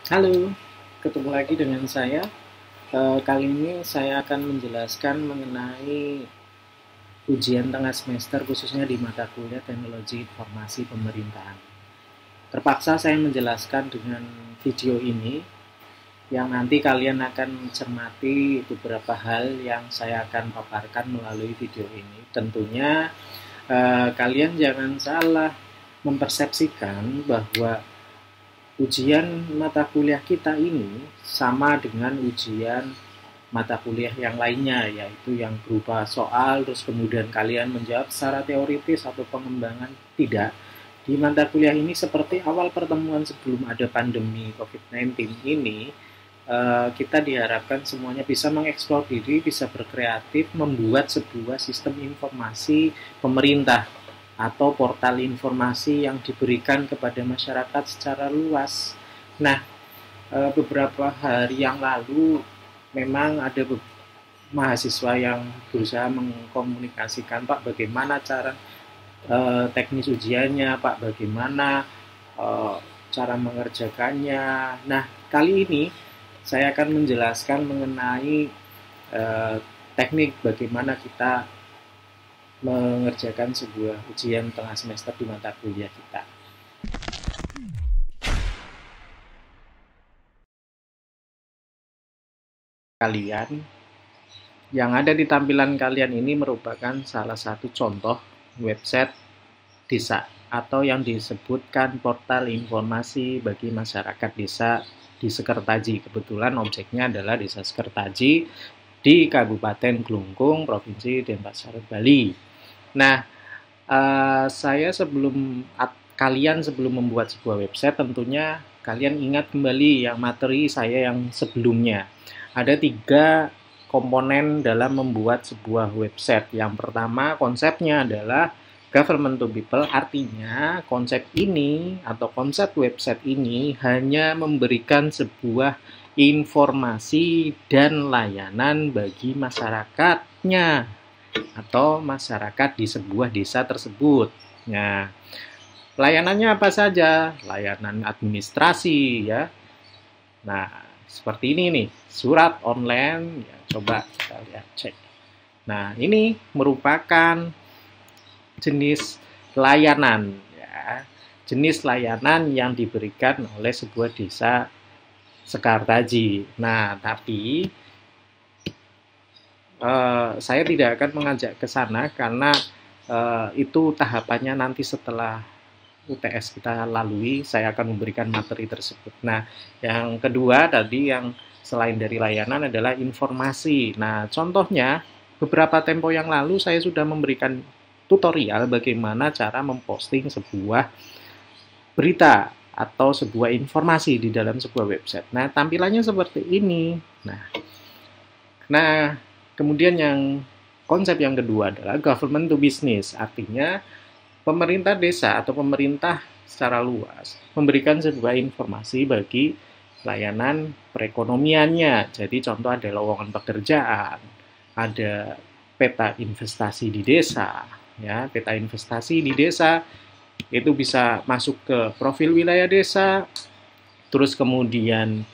Halo, ketemu lagi dengan saya. Kali ini saya akan menjelaskan mengenai ujian tengah semester khususnya di mata kuliah Teknologi Informasi Pemerintahan. Terpaksa saya menjelaskan dengan video ini yang nanti kalian akan mencermati beberapa hal yang saya akan paparkan melalui video ini. Tentunya kalian jangan salah mempersepsikan bahwa ujian mata kuliah kita ini sama dengan ujian mata kuliah yang lainnya, yaitu yang berupa soal, terus kemudian kalian menjawab secara teoritis atau pengembangan. Tidak. Di mata kuliah ini seperti awal pertemuan sebelum ada pandemi COVID-19 ini, kita diharapkan semuanya bisa mengeksplor diri, bisa berkreatif, membuat sebuah sistem informasi pemerintah atau portal informasi yang diberikan kepada masyarakat secara luas. Nah, beberapa hari yang lalu memang ada mahasiswa yang berusaha mengkomunikasikan, Pak, bagaimana cara teknis ujiannya, Pak, bagaimana eh, cara mengerjakannya. Nah, kali ini saya akan menjelaskan mengenai eh, teknik bagaimana kita mengerjakan sebuah ujian tengah semester di mata kuliah kita. Kalian yang ada di tampilan kalian ini merupakan salah satu contoh website desa atau yang disebutkan portal informasi bagi masyarakat desa di Sekertaji. Kebetulan objeknya adalah Desa Sekertaji di Kabupaten Glungkung, Provinsi Denpasar, Bali. Nah, saya sebelum membuat sebuah website, tentunya kalian ingat kembali yang materi saya yang sebelumnya. Ada 3 komponen dalam membuat sebuah website. Yang pertama, konsepnya adalah government to people, artinya konsep ini atau konsep website ini hanya memberikan sebuah informasi dan layanan bagi masyarakatnya atau masyarakat di sebuah desa tersebut. Nah, layanannya apa saja? Layanan administrasi, ya. Nah, seperti ini nih, surat online, ya, coba kita lihat, cek. Nah, ini merupakan jenis layanan, ya. Jenis layanan yang diberikan oleh sebuah desa Sekartaji. Nah, tapi saya tidak akan mengajak ke sana karena itu tahapannya nanti setelah UTS kita lalui, saya akan memberikan materi tersebut. Nah, yang kedua tadi yang selain dari layanan adalah informasi. Nah, contohnya beberapa tempo yang lalu saya sudah memberikan tutorial bagaimana cara memposting sebuah berita atau sebuah informasi di dalam sebuah website. Nah, tampilannya seperti ini. Nah, kemudian konsep yang kedua adalah government to business, artinya pemerintah desa atau pemerintah secara luas memberikan sebuah informasi bagi layanan perekonomiannya. Jadi contoh ada lowongan pekerjaan, ada peta investasi di desa, ya, peta investasi di desa itu bisa masuk ke profil wilayah desa, terus kemudian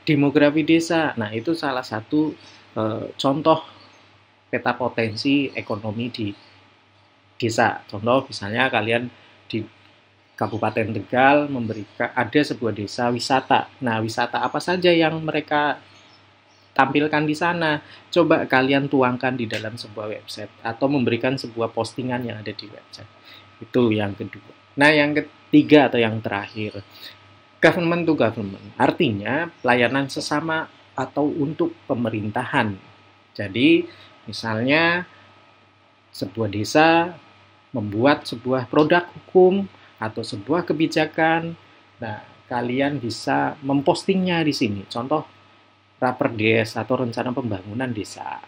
demografi desa. Nah, itu salah satu contoh peta potensi ekonomi di desa. Contoh misalnya kalian di Kabupaten Tegal memberikan ada sebuah desa wisata. Nah, wisata apa saja yang mereka tampilkan di sana? Coba kalian tuangkan di dalam sebuah website atau memberikan sebuah postingan yang ada di website. Itu yang kedua. Nah, yang ketiga atau yang terakhir, government to government. Artinya pelayanan sesama atau untuk pemerintahan. Jadi, misalnya sebuah desa membuat sebuah produk hukum atau sebuah kebijakan. Nah, kalian bisa mempostingnya di sini. Contoh Raperdes atau rencana pembangunan desa,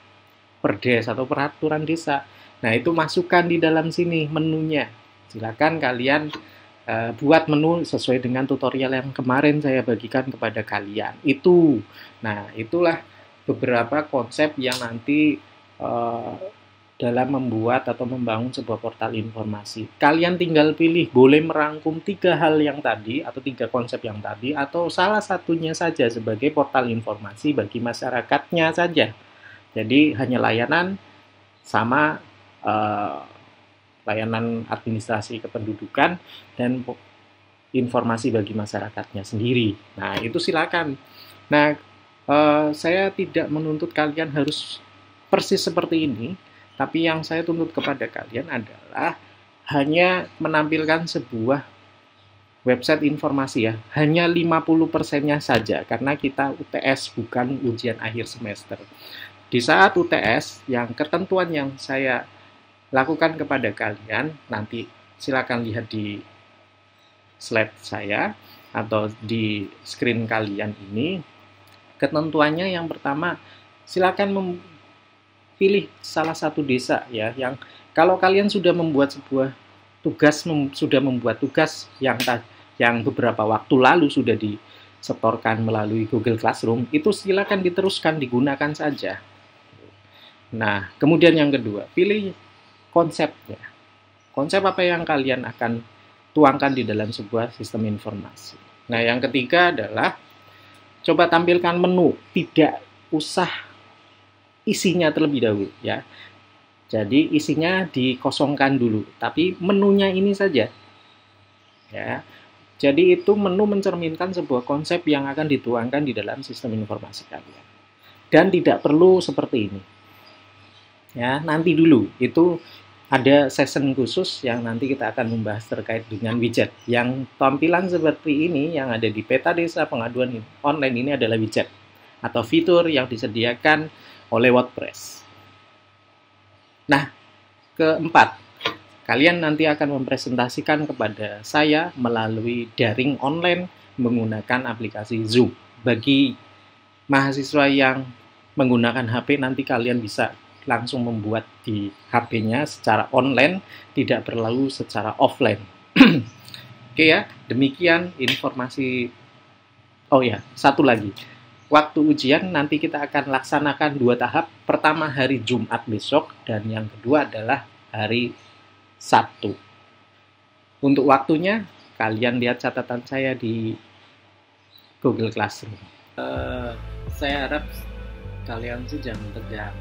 Perdes atau peraturan desa. Nah, itu masukkan di dalam sini menunya. Silakan kalian buat menu sesuai dengan tutorial yang kemarin saya bagikan kepada kalian. Nah, itulah beberapa konsep yang nanti dalam membuat atau membangun sebuah portal informasi. Kalian tinggal pilih, boleh merangkum 3 hal yang tadi atau 3 konsep yang tadi, atau salah satunya saja sebagai portal informasi bagi masyarakatnya saja. Jadi hanya layanan sama layanan administrasi kependudukan dan informasi bagi masyarakatnya sendiri. Nah, itu silakan. Nah, saya tidak menuntut kalian harus persis seperti ini, tapi yang saya tuntut kepada kalian adalah hanya menampilkan sebuah website informasi ya, hanya 50%-nya saja, karena kita UTS bukan ujian akhir semester. Di saat UTS, yang ketentuan yang saya lakukan kepada kalian, nanti silakan lihat di slide saya atau di screen kalian ini. Ketentuannya yang pertama, silakan pilih salah satu desa ya, yang kalau kalian sudah membuat sebuah tugas, sudah membuat tugas yang beberapa waktu lalu sudah disetorkan melalui Google Classroom, itu silakan diteruskan, digunakan saja. Nah, kemudian yang kedua, pilih konsepnya. Konsep apa yang kalian akan tuangkan di dalam sebuah sistem informasi. Nah, yang ketiga adalah coba tampilkan menu, tidak usah isinya terlebih dahulu ya. Jadi isinya dikosongkan dulu, tapi menunya ini saja. Ya. Jadi itu menu mencerminkan sebuah konsep yang akan dituangkan di dalam sistem informasi kalian. Dan tidak perlu seperti ini. Ya, nanti dulu itu ada session khusus yang nanti kita akan membahas terkait dengan widget. Yang tampilan seperti ini yang ada di peta desa pengaduan online ini adalah widget atau fitur yang disediakan oleh WordPress. Nah, keempat, kalian nanti akan mempresentasikan kepada saya melalui daring online menggunakan aplikasi Zoom. Bagi mahasiswa yang menggunakan HP, nanti kalian bisa langsung membuat di HP-nya secara online, tidak perlu secara offline. Oke ya, demikian informasi. Oh ya, satu lagi. Waktu ujian nanti kita akan laksanakan 2 tahap. Pertama hari Jumat besok, dan yang kedua adalah hari Sabtu. Untuk waktunya, kalian lihat catatan saya di Google Classroom. Saya harap kalian sih jangan tegang.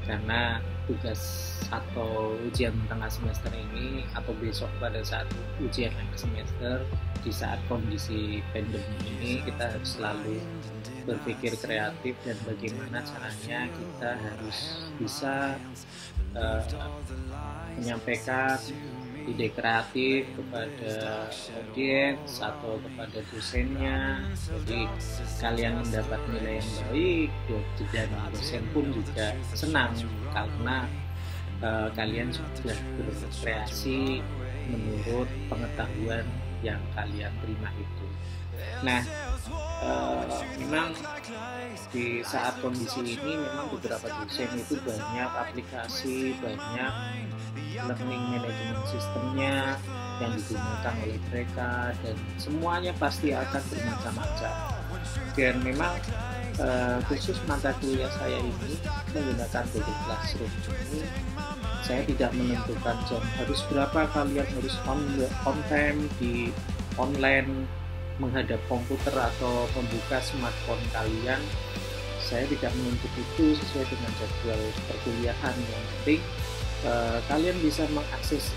Karena tugas atau ujian tengah semester ini atau besok pada saat ujian akhir semester, di saat kondisi pandemi ini, kita harus selalu berpikir kreatif dan bagaimana caranya kita harus bisa menyampaikan ide kreatif kepada audiens atau kepada dosennya. Jadi kalian mendapat nilai yang baik dan dosen pun juga senang karena kalian sudah berkreasi menurut pengetahuan yang kalian terima itu. Nah, memang di saat kondisi ini memang beberapa dosen itu banyak aplikasi, banyak learning management sistemnya yang digunakan oleh mereka, dan semuanya pasti akan bermacam-macam. Dan memang khusus mata kuliah saya ini menggunakan Google Classroom ini, saya tidak menentukan jam harus berapa kalian harus on time di online menghadap komputer atau membuka smartphone kalian. Saya tidak menuntut itu sesuai dengan jadwal perkuliahan. Yang penting kalian bisa mengakses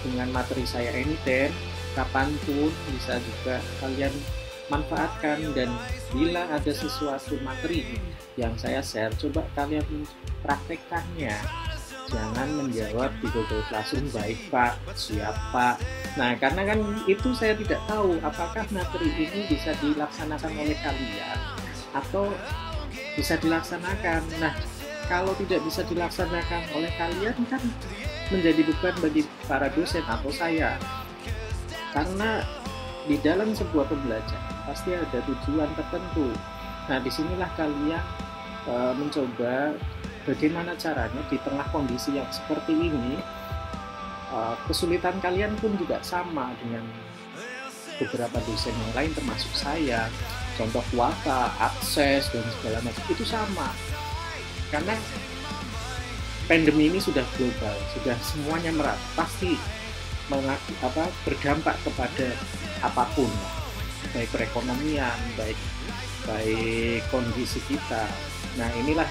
dengan materi saya anytime, kapanpun bisa juga kalian manfaatkan. Dan bila ada sesuatu materi yang saya share, coba kalian praktekkannya. Jangan menjawab di Google Classroom, baik Pak, siap Pak. Nah, karena kan itu saya tidak tahu apakah materi ini bisa dilaksanakan oleh kalian atau bisa dilaksanakan. Nah, kalau tidak bisa dilaksanakan oleh kalian kan menjadi beban bagi para dosen atau saya. Karena di dalam sebuah pembelajaran pasti ada tujuan tertentu. Nah, disinilah kalian mencoba bagaimana caranya di tengah kondisi yang seperti ini. Kesulitan kalian pun juga sama dengan beberapa dosen yang lain termasuk saya. Contoh kuota, akses, dan segala macam itu sama. Karena pandemi ini sudah global, sudah semuanya merata, pasti berdampak kepada apapun, baik perekonomian, baik kondisi kita. Nah, inilah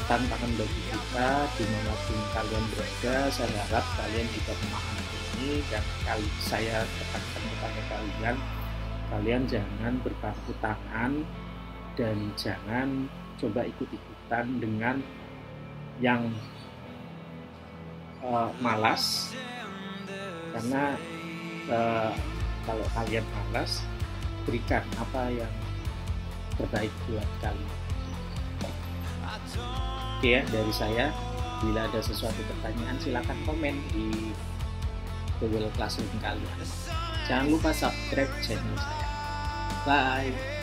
tantangan bagi kita dimanapun kalian berada. Saya harap kalian juga memahami ini, dan saya tekankan kepada kalian jangan berpangku tangan dan jangan coba ikut-ikutan dengan yang malas, karena kalau kalian malas, berikan apa yang terbaik buat kalian. Oke ya, dari saya. Bila ada sesuatu pertanyaan, silakan komen di Google Classroom kalian. Jangan lupa subscribe channel saya. Bye.